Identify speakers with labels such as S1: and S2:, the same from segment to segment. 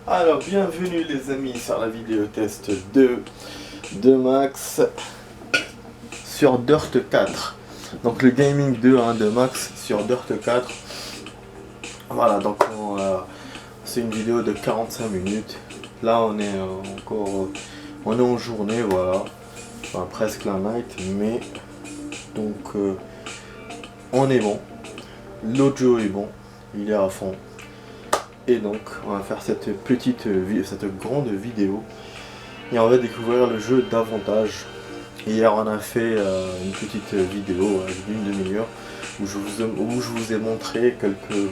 S1: Alors, bienvenue les amis sur la vidéo test de Max sur Dirt 4. Donc le gaming 2 de Max sur Dirt 4. Voilà, donc c'est une vidéo de 45 minutes. Là on est on est en journée, voilà. Enfin, presque la night, mais donc on est bon. L'audio est bon, il est à fond. Et donc on va faire cette grande vidéo et on va découvrir le jeu davantage. Hier on a fait une petite vidéo d'une demi-heure où je vous ai montré quelques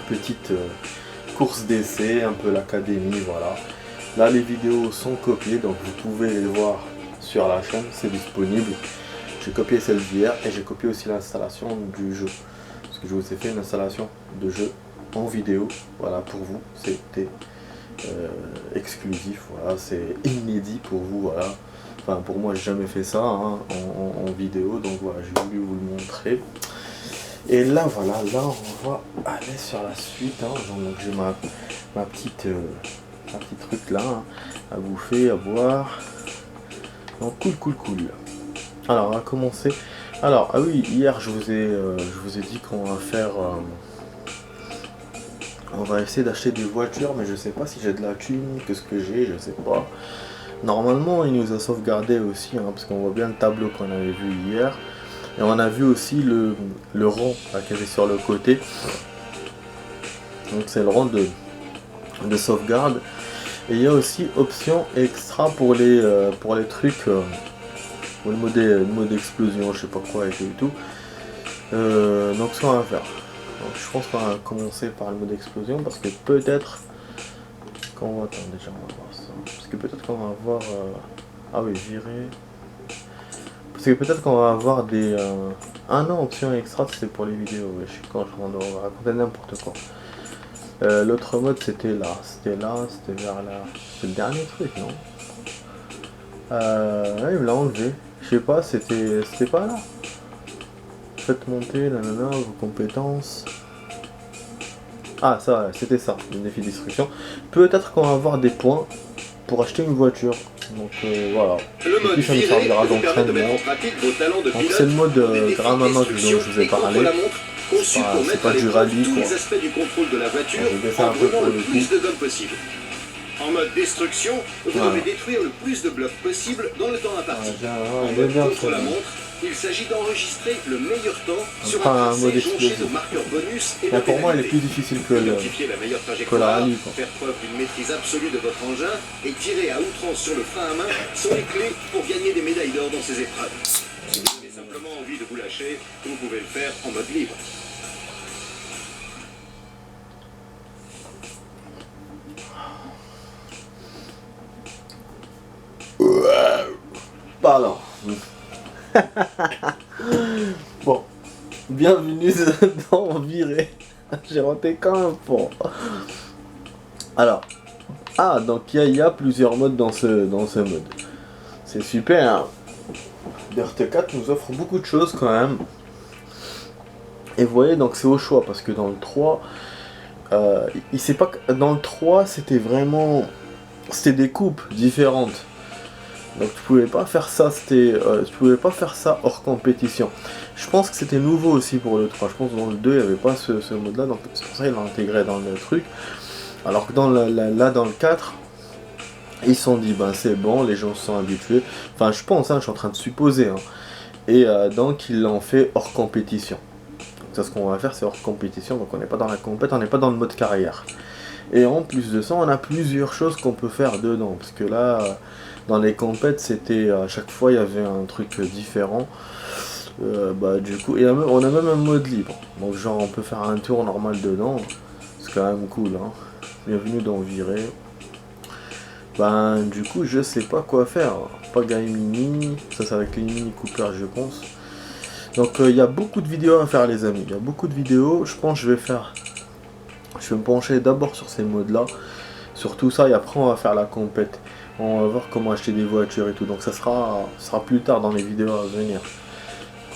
S1: petites courses d'essai, un peu l'académie, voilà. Là les vidéos sont copiées, donc vous pouvez les voir sur la chaîne, c'est disponible. J'ai copié celle d'hier et j'ai copié aussi l'installation du jeu, parce que je vous ai fait une installation de jeu en vidéo, voilà, pour vous, c'était exclusif, voilà, c'est inédit pour vous, voilà. Enfin pour moi j'ai jamais fait ça en vidéo, donc voilà, j'ai voulu vous le montrer. Et là voilà, là on va aller sur la suite, donc j'ai ma petite truc là, à bouffer, à boire. Donc cool. Alors on va commencer. Alors ah oui, hier je vous ai dit qu'on va faire on va essayer d'acheter des voitures, mais je sais pas si j'ai de la thune, qu'est-ce que j'ai, je sais pas. Normalement il nous a sauvegardé aussi, parce qu'on voit bien le tableau qu'on avait vu hier. Et on a vu aussi le rang qu'il y avait sur le côté. Donc c'est le rang de sauvegarde. Et il y a aussi option extra pour les trucs, pour le mode explosion, je sais pas quoi et tout. Donc ce qu'on va faire. Donc, je pense qu'on va commencer par le mode explosion parce que peut-être qu'on va... Attends, déjà on va voir ça. Parce que peut-être qu'on va avoir... Ah oui, virer... Parce que peut-être qu'on va avoir des... Ah non, option extra c'est pour les vidéos. Je suis quand on va raconter n'importe quoi. L'autre mode c'était là, c'était vers là. C'est le dernier truc, non? Il me l'a enlevé. Je sais pas, c'était pas là. Faites monter, nanana, vos compétences. Ah ça, c'était ça, le défi destruction. Peut-être qu'on va avoir des points pour acheter une voiture. Donc voilà. Et puis ça nous servira d'entraînement. Donc c'est le mode Gramama dont je vous ai parlé. C'est pas du rallye quoi. Je vais baisser un peu pour le coup.
S2: En mode destruction, vous devez détruire le plus de blocs possible dans le temps imparti. En mode contre-la-montre, il s'agit d'enregistrer le meilleur temps sur un tracé jonché de marqueurs bonus et de
S1: pour moi, il est plus difficile que
S2: identifier la meilleure trajectoire, faire preuve d'une maîtrise absolue de votre engin et tirer à outrance sur le frein à main sont les clés pour gagner des médailles d'or dans ces épreuves. Si vous avez simplement envie de vous lâcher, vous pouvez le faire en mode libre.
S1: Pardon. Bon, bienvenue dans Virer. J'ai raté quand même pour. Alors, donc il y a plusieurs modes dans ce mode. C'est super. Dirt 4 nous offre beaucoup de choses quand même. Et vous voyez, donc c'est au choix parce que dans le 3, il sait pas que dans le 3 c'était des coupes différentes. Donc tu pouvais pas faire ça, tu pouvais pas faire ça hors compétition. Je pense que c'était nouveau aussi pour le 3. Je pense que dans le 2 il n'y avait pas ce mode là, donc c'est pour ça qu'ils l'ont intégré dans le truc. Alors que dans là dans le 4, ils se sont dit c'est bon, les gens se sont habitués. Enfin je pense, je suis en train de supposer. Et donc ils l'ont fait hors compétition. Donc ça, ce qu'on va faire c'est hors compétition, donc on n'est pas dans la compète, on n'est pas dans le mode carrière. Et en plus de ça, on a plusieurs choses qu'on peut faire dedans, parce que là, dans les compètes, c'était à chaque fois il y avait un truc différent. Du coup, on a même un mode libre, donc genre on peut faire un tour normal dedans, c'est quand même cool. Bienvenue dans Virer. Du coup, je sais pas quoi faire. Pas Game Mini, ça c'est avec les Mini Cooper, je pense. Donc il y a beaucoup de vidéos à faire les amis, il y a beaucoup de vidéos. Je pense que je vais faire Je vais me pencher d'abord sur ces modes là, sur tout ça, et après on va faire la compète. On va voir comment acheter des voitures et tout, donc ça sera plus tard dans les vidéos à venir.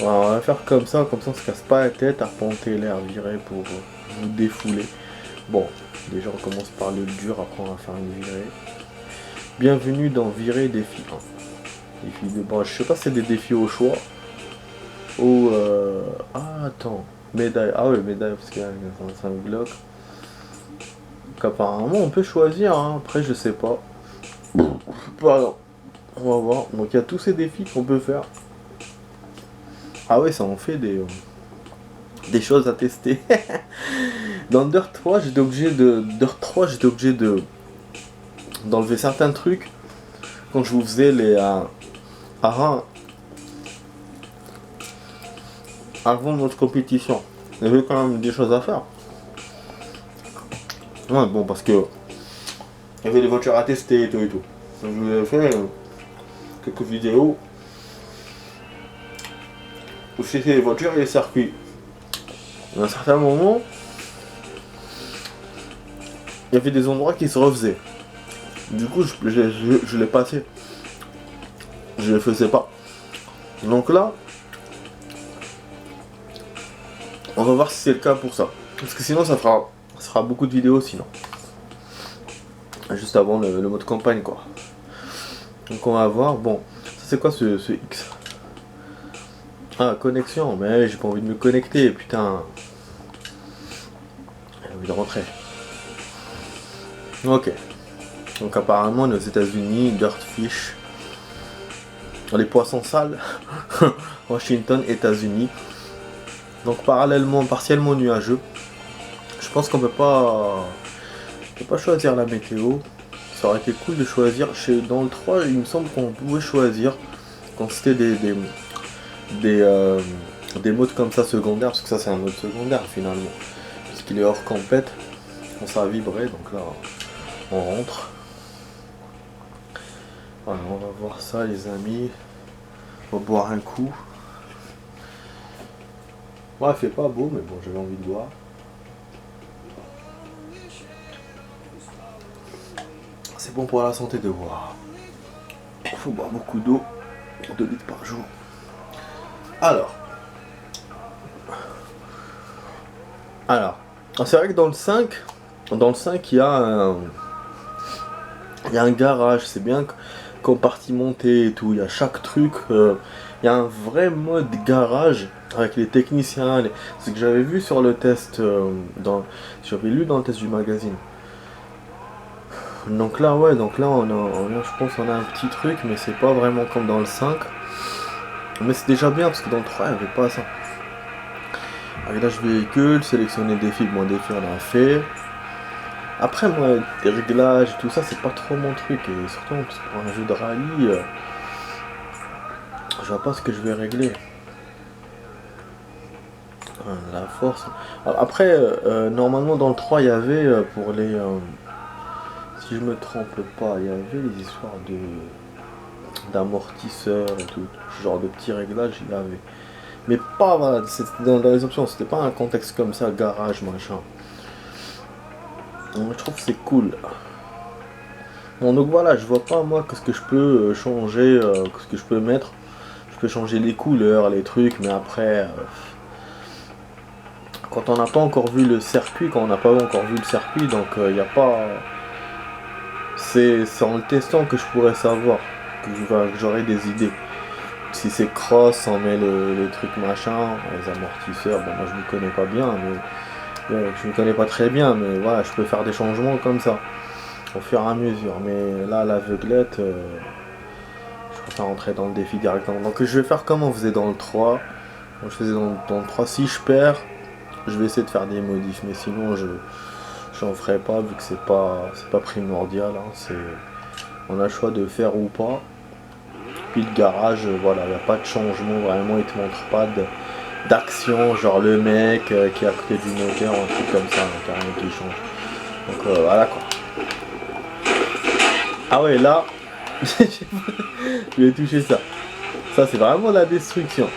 S1: On va faire comme ça on se casse pas la tête, arpenter l'air, virer pour vous défouler. Bon, déjà on commence par le dur, après on va faire une virée. Bienvenue dans Virer défi 1. Défi de... Bon, je sais pas si c'est des défis au choix. Ou ah attends, médaille, ah ouais médaille parce qu'il y a 5 blocs. Donc apparemment on peut choisir, hein. Après je sais pas. Pardon. On va voir, donc il y a tous ces défis qu'on peut faire. Ah ouais, ça en fait des choses à tester. Dans Dirt 3 j'étais obligé d'enlever certains trucs quand je vous faisais les avant notre compétition. Il y avait quand même des choses à faire. Ouais, bon, parce que il y avait des voitures à tester et tout et tout. Donc, je vous ai fait quelques vidéos où c'était les voitures et les circuits. À un certain moment, il y avait des endroits qui se refaisaient. Du coup, je l'ai passé. Je le faisais pas. Donc là, on va voir si c'est le cas pour ça. Parce que sinon, ça fera beaucoup de vidéos sinon. Juste avant le mode campagne, quoi. Donc on va voir. Bon, ça c'est quoi ce X? Ah, connexion. Mais j'ai pas envie de me connecter, putain. J'ai envie de rentrer. Ok. Donc apparemment, on est aux États-Unis, Dirtfish. Les poissons sales. Washington, États-Unis. Donc parallèlement, partiellement nuageux. Je pense qu'on peut pas choisir la météo. Ça aurait été cool de choisir. Dans le 3, il me semble qu'on pouvait choisir quand c'était des modes comme ça secondaires, parce que ça c'est un mode secondaire finalement. Parce qu'il est hors compète. On ça a vibré, donc là on rentre. Voilà, on va voir ça les amis. On va boire un coup. Ouais, il fait pas beau, mais bon, j'avais envie de boire. C'est bon pour la santé de boire. Il faut boire beaucoup d'eau, 2 litres par jour. Alors, c'est vrai que dans le 5, il y a un garage, c'est bien compartimenté et tout. Il y a chaque truc, il y a un vrai mode garage avec les techniciens. Ce que j'avais vu sur le test, j'avais lu dans le test du magazine. Donc là, ouais, je pense qu'on a un petit truc, mais c'est pas vraiment comme dans le 5. Mais c'est déjà bien parce que dans le 3, il n'y avait pas ça. Réglage véhicule, sélectionner défi, bon défi on a fait. Après moi, des réglages et tout ça, c'est pas trop mon truc. Et surtout pour un jeu de rallye, je vois pas ce que je vais régler. La force. Après, normalement dans le 3, il y avait pour les... si je me trompe pas, il y avait les histoires d'amortisseurs et tout. Ce genre de petits réglages, il y avait. Mais pas, voilà, c'était dans les options, c'était pas un contexte comme ça, garage, machin. Donc, je trouve que c'est cool. Bon, donc voilà, je vois pas moi ce que je peux changer, ce que je peux mettre. Je peux changer les couleurs, les trucs, mais après... quand on n'a pas encore vu le circuit, donc il n'y a pas... C'est en le testant que je pourrais savoir, que j'aurai des idées. Si c'est cross, on met les trucs machin, les amortisseurs, bon moi je ne connais pas bien, mais je ne connais pas très bien, mais voilà, je peux faire des changements comme ça, au fur et à mesure. Mais là, l'aveuglette, je préfère rentrer dans le défi directement. Donc je vais faire comme on faisait dans le 3. Comme je faisais dans le 3, si je perds, je vais essayer de faire des modifs, mais sinon j'en ferai pas, vu que c'est pas primordial, hein, on a le choix de faire ou pas. Puis le garage, voilà, il n'y a pas de changement, vraiment, il te montre pas d'action, genre le mec qui est à côté du moteur, un truc comme ça, donc il n'y a rien qui change. Donc voilà quoi. Ah ouais, là, je vais toucher ça. Ça c'est vraiment la destruction.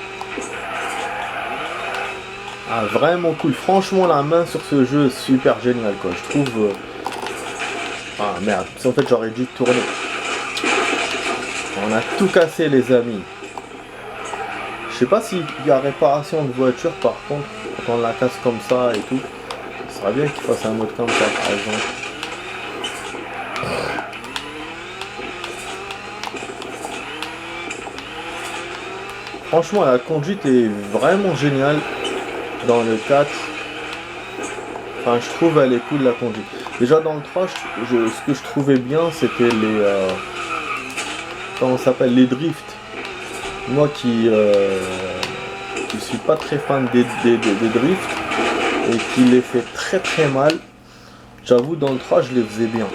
S1: Ah, vraiment cool. Franchement, la main sur ce jeu, super génial, quoi. Je trouve... Ah, merde. En fait, j'aurais dû tourner. On a tout cassé, les amis. Je sais pas s'il y a réparation de voiture, par contre, quand on la casse comme ça et tout. Ce serait bien qu'il fasse un mode comme ça, par exemple. Franchement, la conduite est vraiment géniale dans le 4. Enfin, je trouve elle est cool, la conduite. Déjà dans le 3, ce que je trouvais bien, c'était les... comment ça s'appelle, les drifts. Moi qui suis pas très fan des drifts et qui les fait très mal, j'avoue dans le 3 je les faisais bien.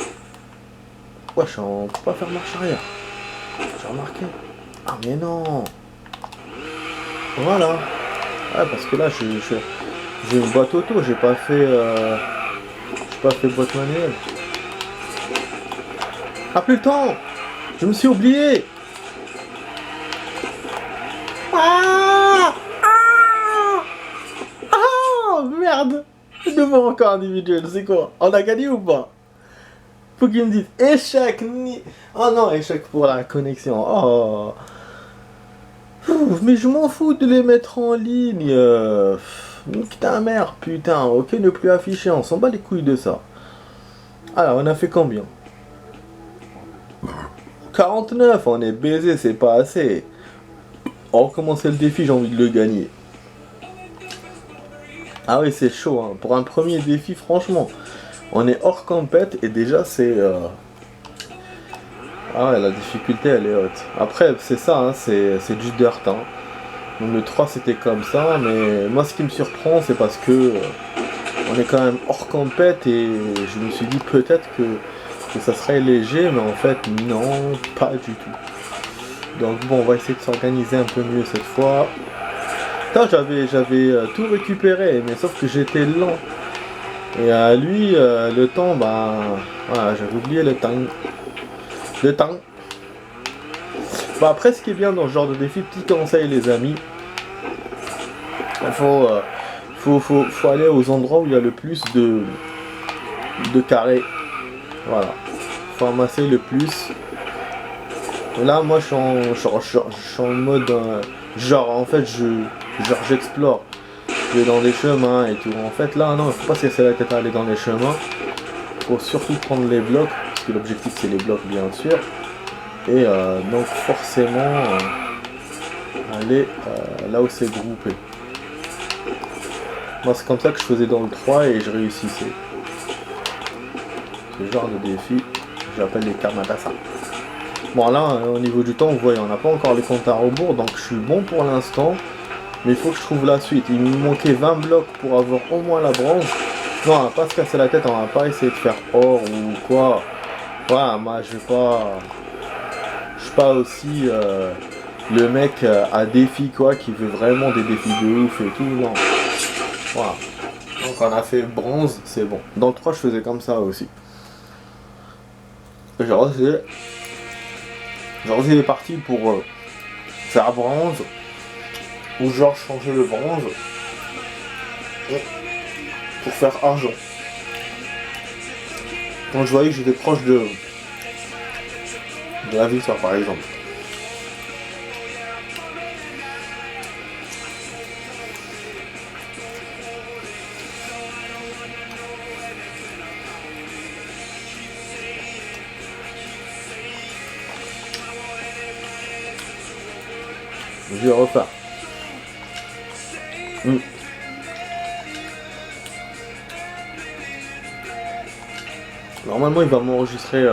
S1: Wesh, on peut pas faire marche arrière. J'ai remarqué. Ah mais non. Voilà. Ouais, parce que là j'ai une boîte auto, j'ai pas fait boîte manuelle. Ah plus le temps. Je me suis oublié. Ah, merde. Nouveau record individuel, c'est quoi? On a gagné ou pas? Faut qu'il me dise échec ni... Oh non, échec pour la connexion. Oh. Mais je m'en fous de les mettre en ligne. Nique ta mère, putain. Ok, ne plus afficher, on s'en bat les couilles de ça. Alors, on a fait combien? 49, on est baisé, c'est pas assez. On va recommencer le défi, j'ai envie de le gagner. Ah oui, c'est chaud, hein. Pour un premier défi, franchement. On est hors compète et déjà c'est... Ah ouais, la difficulté elle est haute. Après, c'est ça, hein, c'est du dirt. Hein. Donc le 3 c'était comme ça, mais moi ce qui me surprend c'est parce que on est quand même hors compète et je me suis dit peut-être que ça serait léger, mais en fait non, pas du tout. Donc bon, on va essayer de s'organiser un peu mieux cette fois. Putain, j'avais tout récupéré, mais sauf que j'étais lent. Et à lui, le temps, bah... Voilà, j'avais oublié le temps. Le temps. Bah après, ce qui est bien dans ce genre de défi, petit conseil les amis. Il faut aller aux endroits où il y a le plus de carrés. Voilà. Faut amasser le plus. Là, moi, je suis en mode... genre, en fait, j'explore. Je vais dans des chemins et tout. En fait, là, non, il faut pas se casser la tête à aller dans les chemins. Faut surtout prendre les blocs, parce que l'objectif, c'est les blocs, bien sûr. Et donc, forcément, aller là où c'est groupé. Moi, c'est comme ça que je faisais dans le 3 et je réussissais. Ce genre de défi, j'appelle les kamatasa. Bon, là, au niveau du temps, vous voyez, on n'a pas encore les comptes à rebours, donc je suis bon pour l'instant. Mais il faut que je trouve la suite. Il me manquait 20 blocs pour avoir au moins la bronze. Non, on va pas se casser la tête, on va pas essayer de faire or ou quoi. Voilà, moi je suis pas aussi le mec à défi quoi, qui veut vraiment des défis de ouf et tout, non. Voilà. Donc on a fait bronze, c'est bon. Dans le 3 je faisais comme ça aussi. Genre c'est parti pour faire bronze. Ou genre changer le bronze pour faire argent. Quand je voyais que j'étais proche de la victoire par exemple. Je vais refaire. Normalement il va m'enregistrer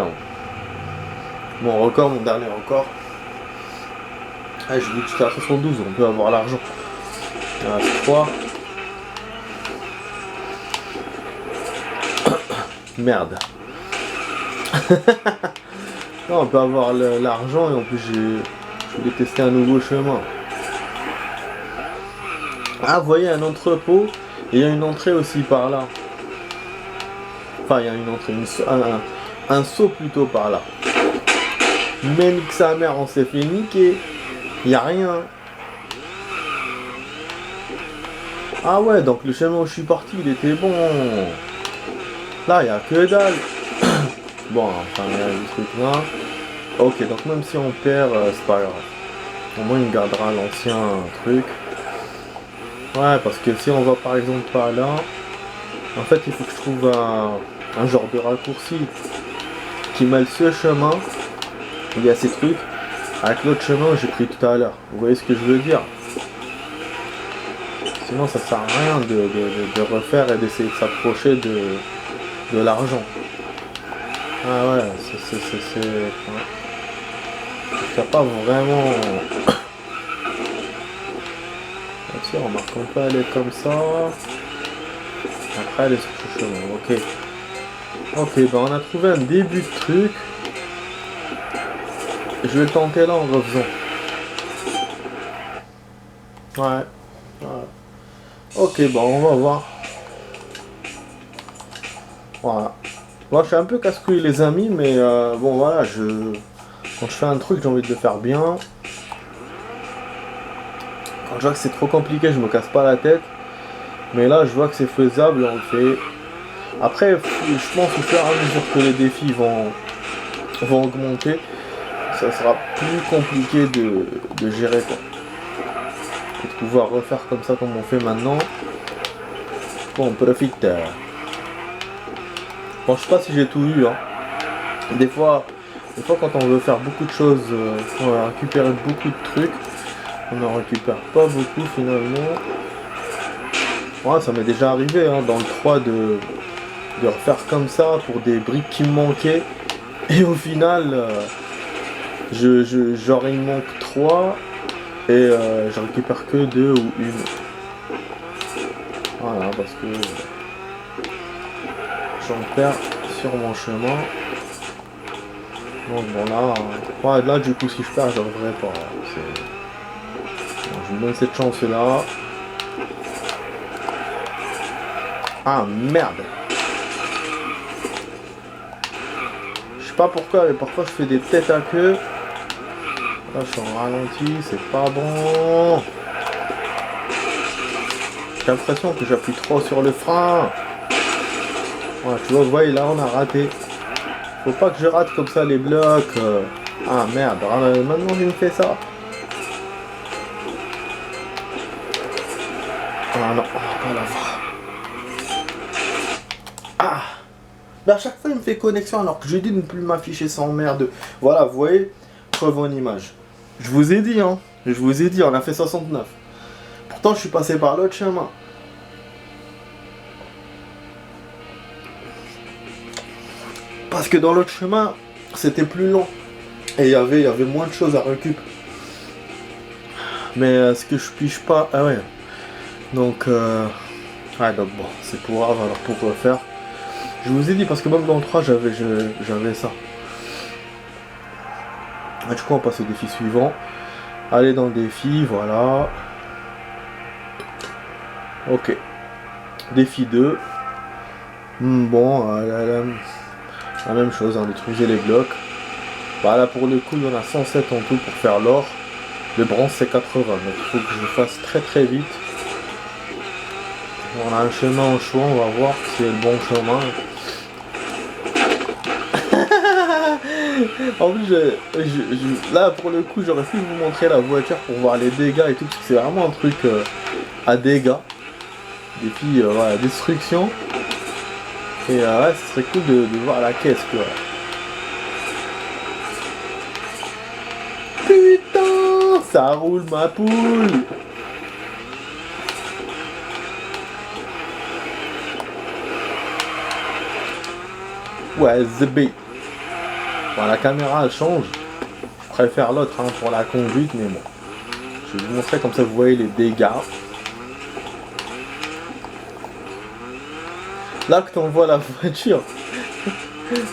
S1: mon record, mon dernier record. Ah, je dis que j'étais à 72, on peut avoir l'argent. Il reste 3. Merde. Non, on peut avoir l'argent et en plus je voulais tester un nouveau chemin. Ah, vous voyez un entrepôt et il y a une entrée aussi par là. Enfin, il y a une entrée, un saut plutôt par là. Mais nique sa mère, on s'est fait niquer. Il n'y a rien. Ah ouais, donc le chemin où je suis parti, il était bon. Là, il n'y a que dalle. Bon, enfin, il y a des trucs là. Ok, donc même si on perd, c'est pas grave. Au moins, il gardera l'ancien truc. Ouais, parce que si on va par exemple pas là, en fait, il faut que je trouve un genre de raccourci qui mêle ce chemin, où il y a ces trucs, avec l'autre chemin que j'ai pris tout à l'heure. Vous voyez ce que je veux dire? Sinon, ça sert à rien de refaire et d'essayer de s'approcher de l'argent. Ah ouais, c'est... Ouais. Il n'y a pas vraiment... Si, remarque, on peut aller comme ça. Après, aller sur ce chemin, ok. Ok, ben on a trouvé un début de truc. Je vais le tenter là en refaisant. Ouais. Ok, bon, on va voir. Voilà. Moi, je suis un peu casse-couille, les amis, mais bon, voilà, quand je fais un truc, j'ai envie de le faire bien. Quand je vois que c'est trop compliqué, je me casse pas la tête. Mais là, je vois que c'est faisable, on le fait. Après, je pense au fur et à mesure que les défis vont augmenter, ça sera plus compliqué de gérer, quoi. Et de pouvoir refaire comme ça, comme on fait maintenant. Bon, on profite. Bon, je sais pas si j'ai tout eu, hein. Des fois, quand on veut faire beaucoup de choses, on va récupérer beaucoup de trucs. On n'en récupère pas beaucoup finalement. Ouais, ça m'est déjà arrivé hein, dans le 3 de refaire comme ça pour des briques qui me manquaient. Et au final, genre il me manque 3 et je récupère que 2 ou 1. Voilà, parce que j'en perds sur mon chemin. Donc bon là, ouais, là du coup si je perds, je reviendrai pas. Bon, je me donne cette chance là. Ah merde. Je sais pas pourquoi, mais parfois je fais des têtes à queue. Là je suis en ralenti, c'est pas bon. J'ai l'impression que j'appuie trop sur le frein. Ouais, tu vois, vous voyez, là on a raté. Faut pas que je rate comme ça les blocs. Ah merde, maintenant il me fait ça. Ah non, pas la fois. Ah. Mais à chaque fois il me fait connexion alors que je lui dis de ne plus m'afficher sans merde. Voilà, vous voyez, preuve en image. Je vous ai dit, hein. Je vous ai dit, on a fait 69. Pourtant je suis passé par l'autre chemin. Parce que dans l'autre chemin, c'était plus long. Et il y avait moins de choses à récupérer. Mais ce que je pige pas... Ah ouais. Donc... Ouais, donc bon, c'est pour grave, alors pour refaire. Je vous ai dit, parce que même dans le 3, j'avais ça. Et du coup, on passe au défi suivant. Allez dans le défi, voilà. Ok. Défi 2. Bon, la même chose, hein, détruisez les blocs. Voilà, pour le coup, il y en a 107 en tout pour faire l'or. Le bronze, c'est 80. Donc, il faut que je le fasse très très vite. On a un chemin au choix, on va voir si c'est le bon chemin. En plus, là pour le coup, j'aurais pu vous montrer la voiture pour voir les dégâts et tout, parce que c'est vraiment un truc à dégâts. Défi, voilà, destruction. Et ouais, ce serait cool de voir la caisse, quoi. Putain, ça roule ma poule. Ouais, the B. Bon, la caméra elle change. Je préfère l'autre hein, pour la conduite, mais bon. Je vais vous montrer comme ça vous voyez les dégâts. Là que t'en vois la voiture,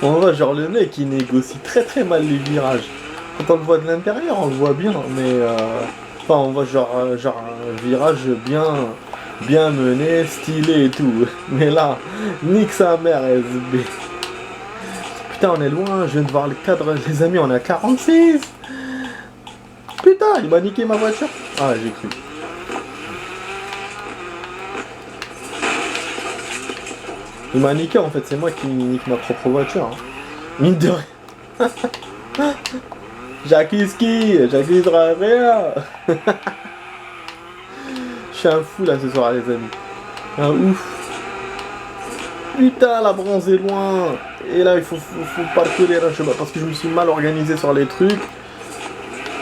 S1: on voit genre le mec qui négocie très très mal les virages. Quand on le voit de l'intérieur, on le voit bien, mais enfin on voit genre un virage bien mené, stylé et tout. Mais là, nique sa mère SB. Putain, on est loin, je viens de voir le cadre, les amis, on est à 46. Putain, il m'a niqué ma voiture. Ah, j'ai cru. Il m'a niqué en fait, c'est moi qui nique ma propre voiture. Hein. Mine de rien. J'accuse qui? J'accuserai rien. Je suis un fou là ce soir les amis. Un ouf. Putain la bronze est loin. Et là il faut parcourir un chemin parce que je me suis mal organisé sur les trucs.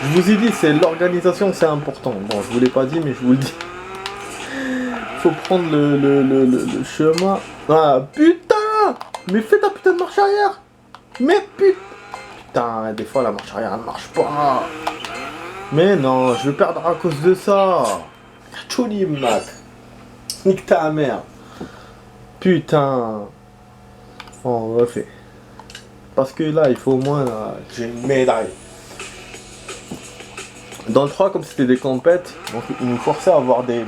S1: Je vous ai dit, c'est l'organisation, c'est important. Bon, je vous l'ai pas dit, mais je vous le dis. Faut prendre le chemin. Ah, putain! Mais fais ta putain de marche arrière! Mais putain, des fois la marche arrière ne marche pas. Mais non, je vais perdre à cause de ça. Joli Mac. Nique ta mère. Putain. On refait. Parce que là, il faut au moins que j'ai une médaille. Dans le 3, comme c'était des compètes, donc ils nous forçaient à avoir des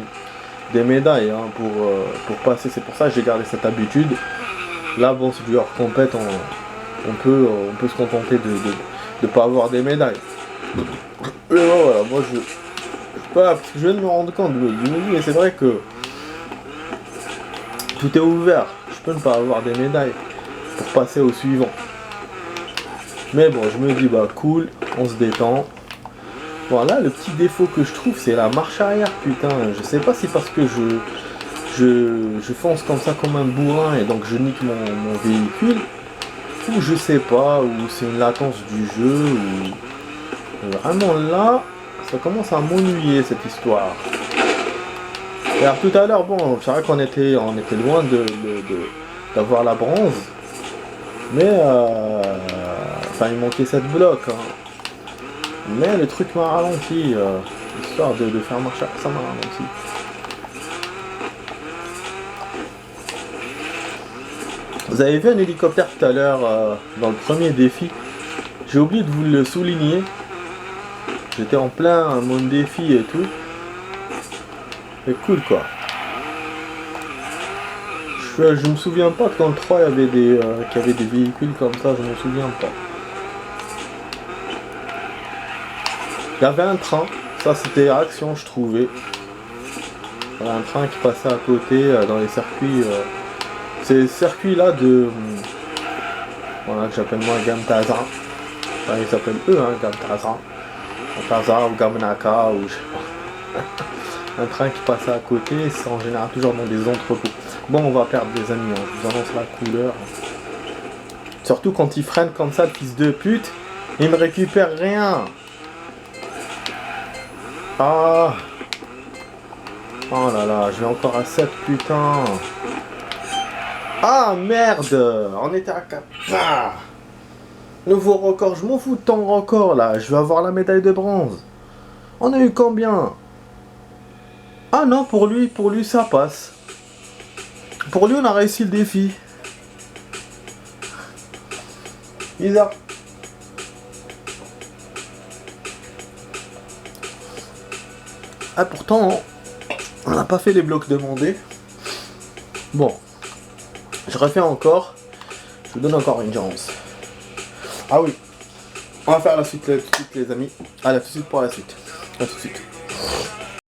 S1: médailles hein, pour passer. C'est pour ça que j'ai gardé cette habitude. Là, bon, c'est du hors compète, on peut se contenter de pas avoir des médailles. Et voilà, moi parce que je viens de me rendre compte, je me dis, mais c'est vrai que tout est ouvert. Je peux ne pas avoir des médailles pour passer au suivant. Mais bon, je me dis, bah cool, on se détend. Voilà, le petit défaut que je trouve, c'est la marche arrière, putain. Je sais pas si parce que je fonce comme ça comme un bourrin et donc je nique mon véhicule, ou je sais pas, ou c'est une latence du jeu, ou vraiment là, ça commence à m'ennuyer cette histoire. Et alors tout à l'heure, bon, c'est vrai qu'on était loin d'avoir la bronze, mais enfin il manquait 7 blocs. Hein. Mais le truc m'a ralenti, histoire de faire marcher, ça m'a ralenti. Vous avez vu un hélicoptère tout à l'heure dans le premier défi. J'ai oublié de vous le souligner. J'étais en plein mode défi et tout. C'est cool quoi. Je me souviens pas que dans le 3 il y avait qu'il y avait des véhicules comme ça, je me souviens pas. Il y avait un train, ça c'était action je trouvais. Il y avait un train qui passait à côté dans les circuits. Ces circuits là de. Voilà que j'appelle moi Gamtaza. Enfin ils s'appellent eux hein, Gamtaza. Gamtaza ou Gamnaka ou je sais pas. Un train qui passait à côté, c'est en général toujours dans des entrepôts. Bon on va perdre des amis, hein. Je vous annonce la couleur. Surtout quand il freine comme ça le fils de pute, il me récupère rien. Ah. Oh là là, je vais encore à 7 putain. Ah merde. On était à 4. Ah. Nouveau record, je m'en fous de ton record là. Je vais avoir la médaille de bronze. On a eu combien? Ah non, pour lui ça passe. Pour lui on a réussi le défi. Bizarre. Ah pourtant, on n'a pas fait les blocs demandés. Bon, je refais encore. Je vous donne encore une chance. Ah oui, on va faire la suite tout de suite les amis. Allez, tout de suite pour la suite. À tout de suite.